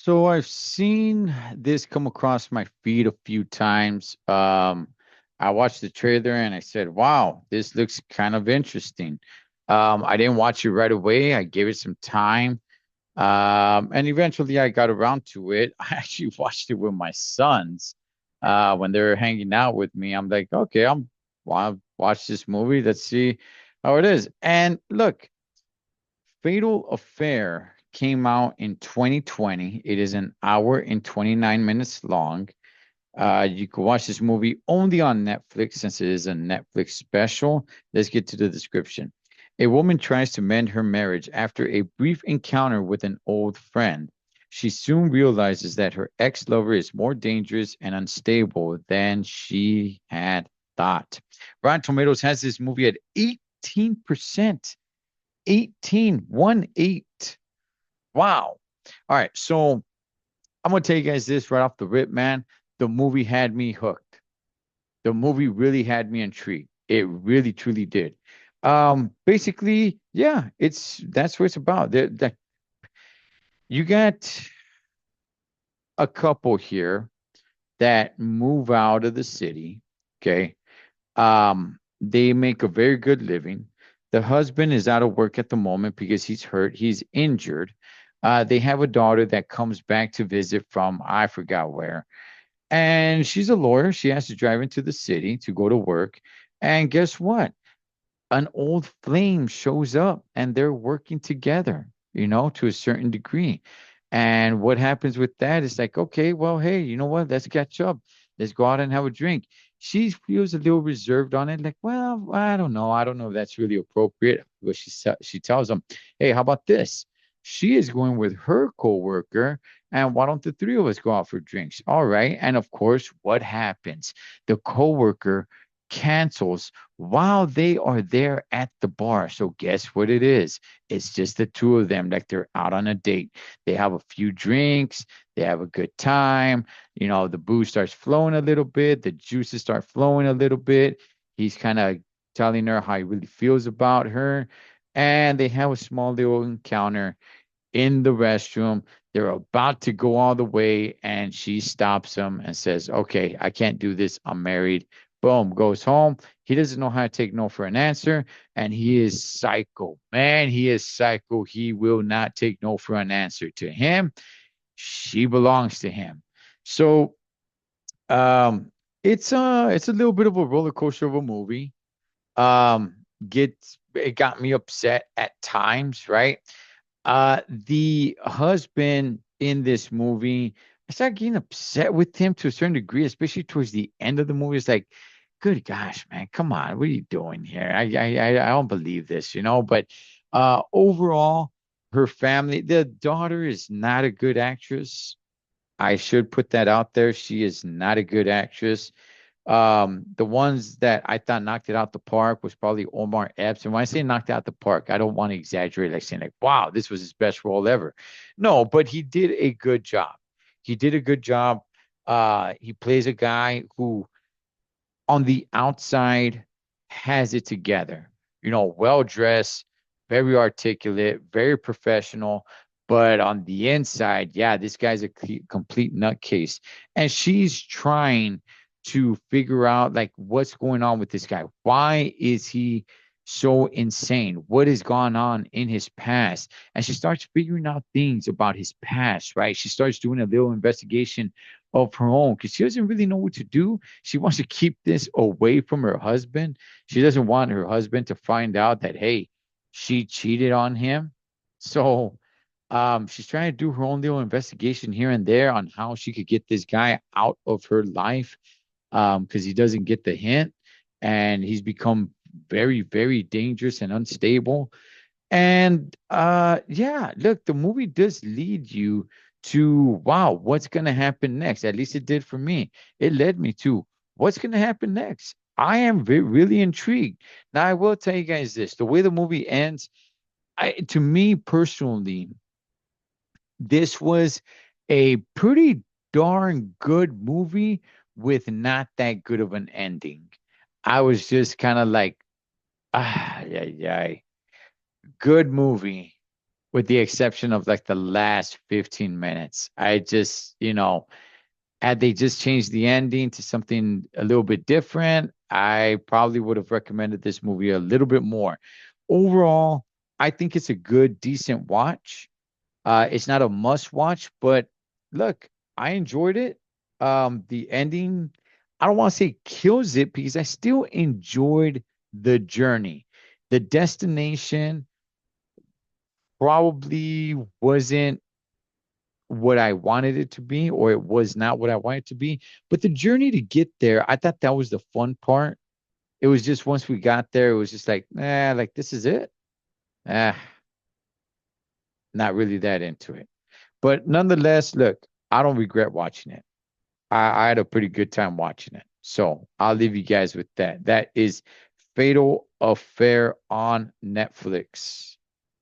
So I've seen this come across my feed a few times. I watched the trailer and I said, "Wow, this looks kind of interesting." I didn't watch it right away. I gave it some time, and eventually I got around to it. I actually watched it with my sons when they were hanging out with me. I'm like, "Okay, I'll watch this movie. Let's see how it is." And look, Fatal Affair came out in 2020. It is an hour and 29 minutes long. You can watch this movie only on Netflix since it is a Netflix special. Let's get to the description. A woman tries to mend her marriage after a brief encounter with an old friend. She soon realizes that her ex-lover is more dangerous and unstable than she had thought. Rotten Tomatoes has this movie at 18%. 18. Wow. All right. So I'm gonna tell you guys this right off the rip, man. The movie had me hooked. The movie really had me intrigued. It really, truly did. Basically, yeah, that's what it's about. You got a couple here that move out of the city. Okay. They make a very good living. The husband is out of work at the moment because he's hurt, he's injured. They have a daughter that comes back to visit from I forgot where. And she's a lawyer. She has to drive into the city to go to work. And guess what? An old flame shows up and they're working together, to a certain degree. And what happens with that is like, okay, well, hey, you know what? Let's catch up. Let's go out and have a drink. She feels a little reserved on it, like, well, I don't know. I don't know if that's really appropriate. But she tells him, hey, how about this? She is going with her coworker, and why don't the three of us go out for drinks? All right. And of course, what happens? The coworker cancels while they are there at the bar. So guess what it is? It's just the two of them, like they're out on a date. They have a few drinks, they have a good time. The booze starts flowing a little bit, the juices start flowing a little bit. He's kind of telling her how he really feels about her. And they have a small little encounter in the restroom. They're about to go all the way, and she stops him and says, okay, I can't do this. I'm married. Boom, goes home. He doesn't know how to take no for an answer, and he is psycho. Man, he is psycho. He will not take no for an answer. To him, she belongs to him. So, it's a little bit of a roller coaster of a movie. It got me upset at times, right? The husband in this movie, I started getting upset with him to a certain degree, especially towards the end of the movie. It's like, good gosh, man, come on, what are you doing here? I don't believe this, But overall, her family, the daughter is not a good actress. I should put that out there. She is not a good actress. The ones that I thought knocked it out the park was probably Omar Epps. And when I say knocked out the park, I don't want to exaggerate, like saying like, wow, this was his best role ever. No, but he did a good job. He did a good job. He plays a guy who on the outside has it together, well dressed, very articulate, very professional. But on the inside, yeah, this guy's a complete nutcase. And she's trying to figure out like what's going on with this guy. Why is he so insane? What has gone on in his past? And she starts figuring out things about his past, right? She starts doing a little investigation of her own because she doesn't really know what to do. She wants to keep this away from her husband. She doesn't want her husband to find out that, hey, she cheated on him. So she's trying to do her own little investigation here and there on how she could get this guy out of her life because he doesn't get the hint and he's become very, very dangerous and unstable. And yeah, look, the movie does lead you to wow, what's gonna happen next? At least it did for me. It led me to what's gonna happen next. I am really intrigued. Now I will tell you guys this: the way the movie ends, to me personally, this was a pretty darn good movie with not that good of an ending. I was just kind of like, yeah, yeah, good movie with the exception of like the last 15 minutes. I just, had they just changed the ending to something a little bit different, I probably would have recommended this movie a little bit more. Overall, I think it's a good, decent watch. It's not a must watch, but look, I enjoyed it. The ending, I don't want to say kills it because I still enjoyed the journey. The destination probably wasn't what I wanted it to be, or it was not what I wanted it to be. But the journey to get there, I thought that was the fun part. It was just once we got there, it was just like, like this is it. Ah, not really that into it. But nonetheless, look, I don't regret watching it. I had a pretty good time watching it. So I'll leave you guys with that. That is Fatal Affair on Netflix.